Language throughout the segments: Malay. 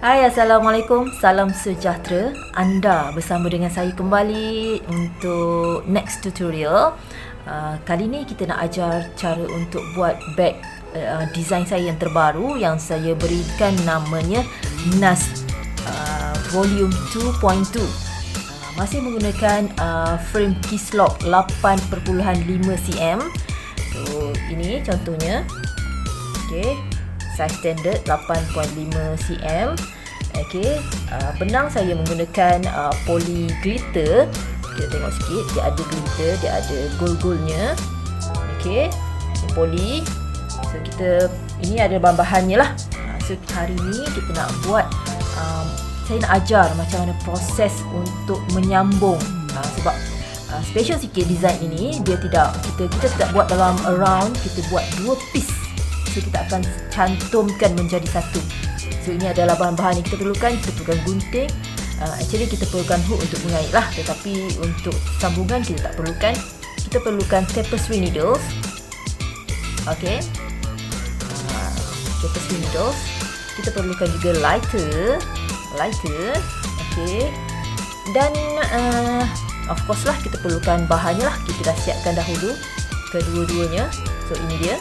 Hai, Assalamualaikum. Salam sejahtera. Anda bersama dengan saya kembali untuk next tutorial. Kali ni kita nak ajar cara untuk buat bag design saya yang terbaru yang saya berikan namanya NAS Volume 2.2. Masih menggunakan frame Kislok 8.5 cm. So, ini contohnya. Okey. Size standard 8.5 cm. Okey, benang saya menggunakan poly glitter. Kita tengok sikit, dia ada glitter, dia ada gold-goldnya. Okey, ini poly. So ini ada bahan-bahannya lah. So hari ni kita nak buat saya nak ajar macam mana proses untuk menyambung. Sebab special sikit design ini, dia tidak kita tidak buat dalam around, kita buat dua piece. So kita akan cantumkan menjadi satu. So ini adalah bahan-bahan yang kita perlukan. Kita perlukan gunting. Actually kita perlukan hook untuk mengait lah, tetapi untuk sambungan kita tak perlukan. Kita perlukan tapestry needles. Okay, tapestry needles. Kita perlukan juga lighter. Okay, dan of course lah kita perlukan bahannya lah. Kita dah siapkan dahulu kedua-duanya. So ini dia.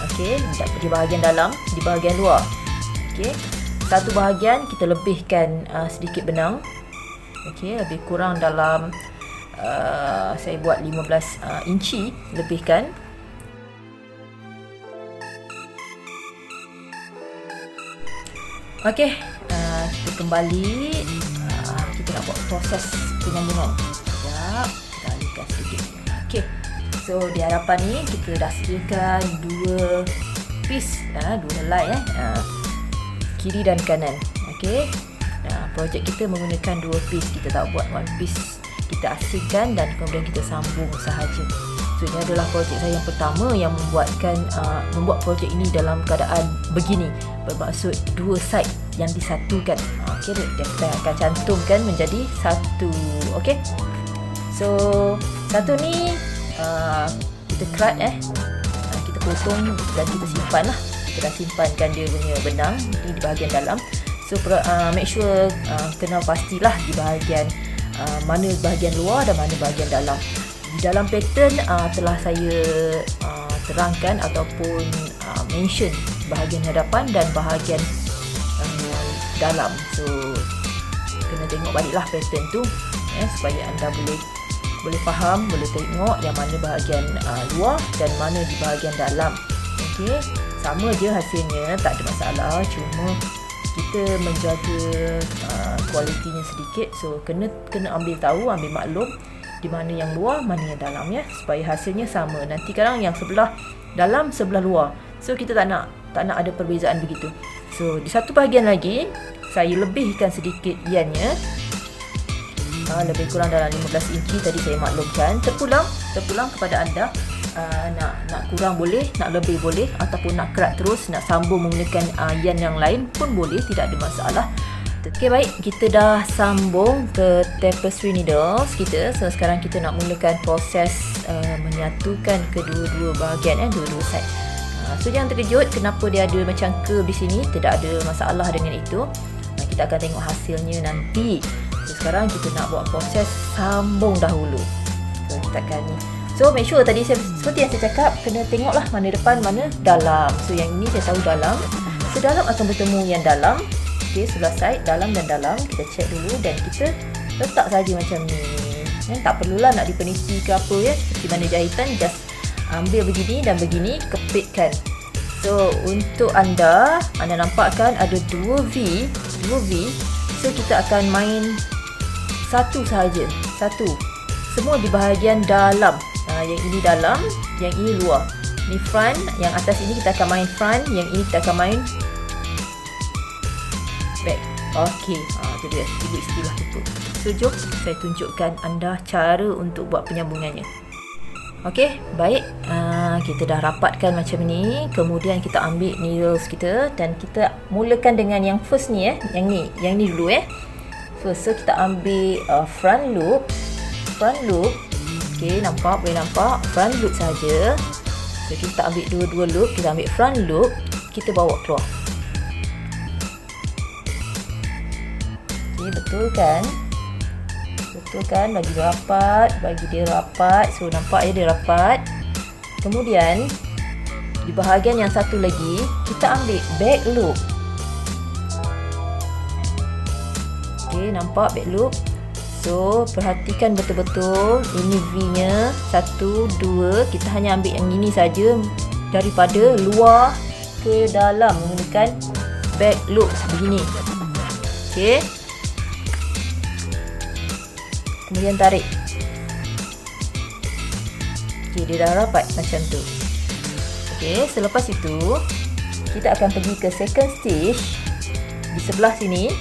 Okey, di bahagian dalam, di bahagian luar. Okey, satu bahagian kita lebihkan sedikit benang. Okey, lebih kurang dalam saya buat 15 inci lebihkan. Okey, kita kembali. Kita nak buat proses penyambungan. Sekejap, kita alihkan sedikit. Okey. So di hadapan ni kita dah sediakan dua piece, dua helai kiri dan kanan. Okey. Projek kita menggunakan dua piece, kita tak buat one piece. Kita asingkan dan kemudian kita sambung sahaja. So ini adalah projek saya yang pertama yang membuat projek ini dalam keadaan begini, bermaksud dua side yang disatukan. Okey, kita akan cantumkan menjadi satu. Okey. So satu ni kita cut kita potong dan kita simpan lah. Kita dah simpankan dia punya benang di bahagian dalam. So make sure kena pastilah di bahagian mana bahagian luar dan mana bahagian dalam. Di dalam pattern telah saya terangkan ataupun mention bahagian hadapan dan bahagian dalam. So kena tengok baliklah pattern tu supaya anda boleh faham, boleh tengok yang mana bahagian luar dan mana di bahagian dalam. Okey, sama je hasilnya, tak ada masalah, cuma kita menjaga kualitinya sedikit. So kena ambil tahu, ambil maklum di mana yang luar, mana yang dalam supaya hasilnya sama. Nanti kadang yang sebelah dalam, sebelah luar. So kita tak nak ada perbezaan begitu. So di satu bahagian lagi saya lebihkan sedikit iannya. Lebih kurang dalam 15 inci tadi saya maklumkan. Terpulang kepada anda. Nak kurang boleh, nak lebih boleh, ataupun nak kerat terus, nak sambung menggunakan ian yang lain pun boleh, tidak ada masalah. Okey, baik, kita dah sambung ke tapestry needles kita. So sekarang kita nak mulakan proses menyatukan kedua-dua bahagian, dua-dua side. So jangan terkejut kenapa dia ada macam curve di sini, tidak ada masalah dengan itu. Kita akan tengok hasilnya nanti. So sekarang kita nak buat proses sambung dahulu. So kita akan ni. So make sure tadi seperti yang saya cakap, kena tengoklah mana depan, mana dalam. So yang ini saya tahu dalam. So dalam akan bertemu yang dalam. Okey, sebelah side dalam dan dalam. Kita check dulu dan kita letak saja macam ni. Tak perlulah nak dipeniti ke apa seperti mana jahitan, just ambil begini dan begini, kepitkan. So untuk anda nampak kan ada dua V. So kita akan main satu sahaja, semua di bahagian dalam. Yang ini dalam, yang ini luar. Ni front, yang atas ini kita akan main front, yang ini kita akan main back. Okey, itu dia istilah itu. So jom saya tunjukkan anda cara untuk buat penyambungannya. Okey, baik. Kita dah rapatkan macam ni. Kemudian kita ambil needles kita dan kita mulakan dengan yang first ni Yang ni dulu First, so kita ambil front loop. Okey, boleh nampak front loop saja. So kita ambil dua-dua loop, kita ambil front loop, kita bawa keluar. Okey, betul kan? Betul kan? Bagi dia rapat. So nampak ya dia rapat. Kemudian di bahagian yang satu lagi kita ambil back loop. Okey, nampak back loop. So perhatikan betul-betul, ini V-nya 1, 2, kita hanya ambil yang ini saja daripada luar ke dalam menggunakan back loop begini. Okey. Kemudian tarik. Okey, dia dah rapat macam tu. Okey, selepas itu kita akan pergi ke second stitch di sebelah sini.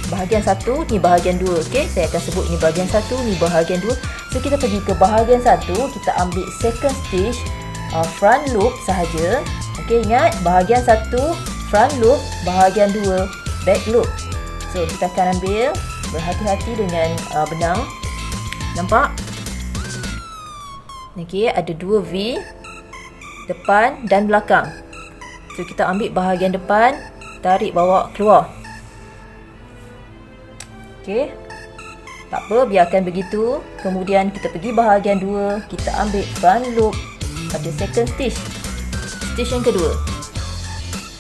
Bahagian 1, ni bahagian 2. Okey, saya akan sebut ni bahagian 1, ni bahagian 2. So kita pergi ke bahagian 1, kita ambil second stitch front loop sahaja. Okey, ingat bahagian 1 front loop, bahagian 2 back loop. So kita akan ambil, berhati-hati dengan benang. Nampak? Okey, ada 2 V, depan dan belakang. So kita ambil bahagian depan, tarik bawa keluar. Okey. Tak apa, biarkan begitu. Kemudian kita pergi bahagian 2, kita ambil front loop pada second stitch. Stitch yang kedua.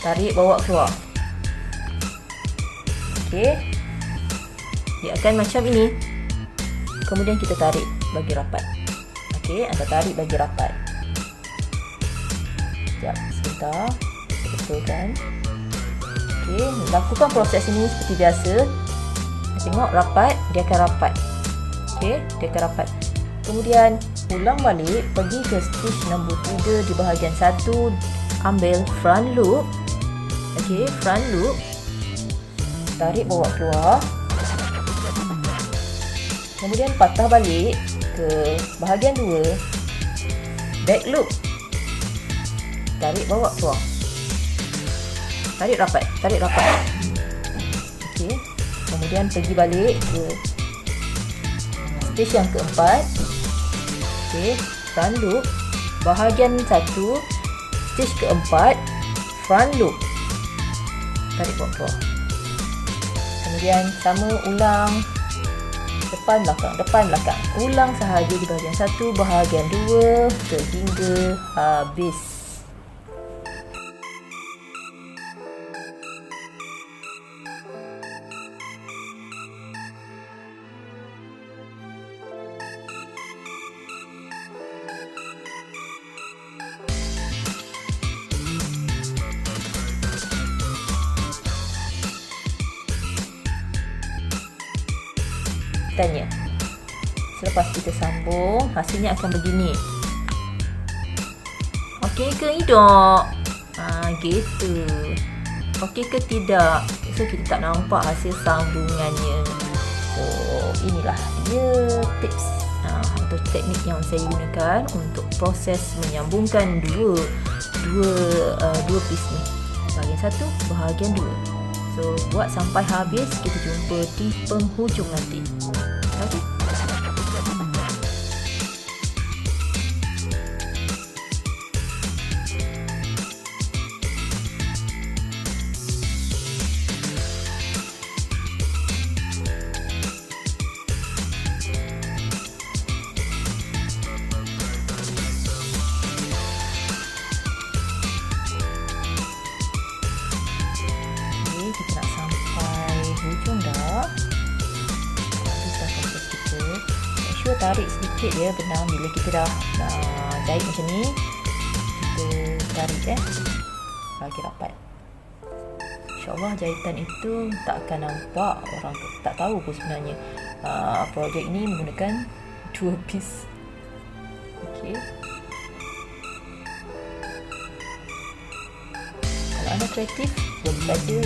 Tarik bawa keluar. Okey. Biarkan macam ini. Kemudian kita tarik bagi rapat. Okey, anda tarik bagi rapat. Sekejap, sebentar. Betulkan. Okey, lakukan proses ini seperti biasa. Tengok rapat, dia akan rapat. Okey, dia akan rapat. Kemudian ulang balik, pergi ke stitch nombor 3 di bahagian 1, ambil front loop. Okey, front loop. Tarik bawa keluar. Kemudian patah balik ke bahagian 2, back loop. Tarik bawa keluar. Tarik rapat, tarik rapat. Okey. Kemudian pergi balik ke stitch yang keempat. Okey, front loop, bahagian 1, stitch keempat, front loop. Tarik bawa keluar. Kemudian sama ulang depan belakang. Ulang sahaja di bahagian 1, bahagian 2 sehingga habis. Tanya. Selepas kita sambung, hasilnya akan begini. Okey ke tidak? Gitu. Okey ke tidak? So kita tak nampak hasil sambungannya. So inilah dia tips atau teknik yang saya gunakan untuk proses menyambungkan dua piece ni. Bahagian 1, bahagian 2. So buat sampai habis, kita jumpa di penghujung nanti. Okey. Kita nak sampai hujung dah. Habis dah proses kita. Make sure tarik sedikit ya benang bila kita dah jahit macam ni. Kita tarik bagi rapat. InsyaAllah jahitan itu tak akan nampak, orang tak tahu pun sebenarnya projek ini menggunakan 2 piece. Okey. Kalau anda kreatif, boleh saja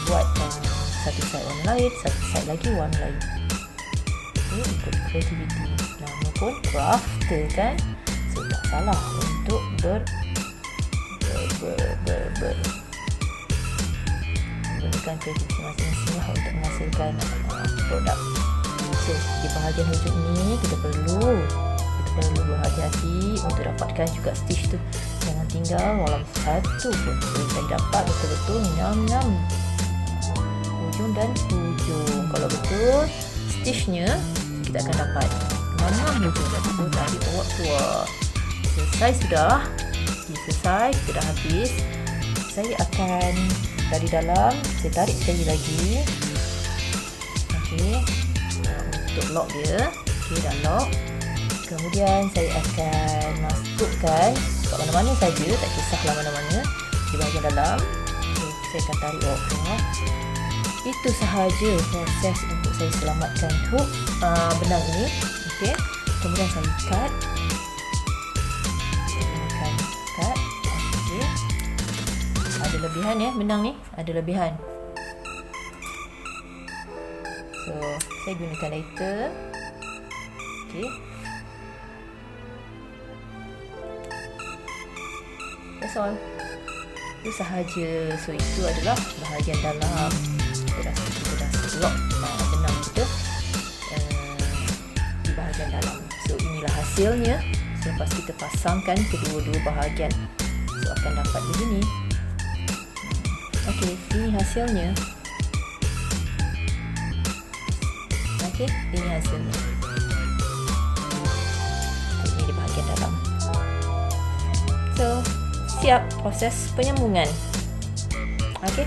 buat satu side warna lain, satu side lagi warna lain. Okay, ikut kreativiti. Nama pun crafter kan. So tak salah untuk menggunakan kreativiti masing-masing lah untuk menghasilkan produk. So di bahagian hujung ini kita perlu berhati-hati untuk dapatkan juga stitch tu. Jangan tinggal walaupun satu pun. Saya dapat betul-betul nyam-nyam hujung dan bahagian hujung. Kalau betul stitchnya, kita akan dapat 6 hujung tadi. So tarik bawa keluar. Selesai sudah. Selesai, kita dah habis. Saya akan dari dalam, saya tarik sekali lagi. Okey, untuk lock dia. Okey, dah lock. Kemudian saya akan masukkan kat mana-mana saja, tak kisahlah mana-mana, di bahagian dalam. Okay, saya akan tarik bawa keluar. Itu sahaja proses untuk saya selamatkan hook benang ini. Okey, kemudian saya cut. Okey, ada lebihan ya benang ni, ada lebihan. So saya gunakan lighter. Okey, that's all. Itu sahaja. So itu adalah bahagian dalam. Kita dah lock benang kita di bahagian dalam. So inilah hasilnya selepas kita pasangkan kedua-dua bahagian. So akan dapat begini. Okey, ini hasilnya. Okey, ini hasilnya. Ini di bahagian dalam. So siap proses penyambungan. Okey,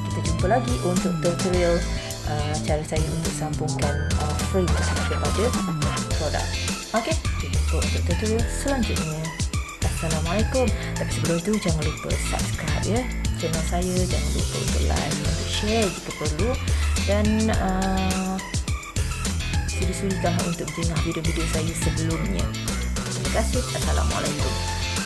kita jumpa lagi untuk tutorial cara saya untuk sambungkan frame kepada produk. Okey, kita jumpa untuk tutorial selanjutnya. Assalamualaikum. Tapi sebelum itu jangan lupa subscribe ya channel saya, jangan lupa untuk like, untuk share jika perlu, dan sudi-sudikan untuk dengar video-video saya sebelumnya. Terima kasih. Assalamualaikum.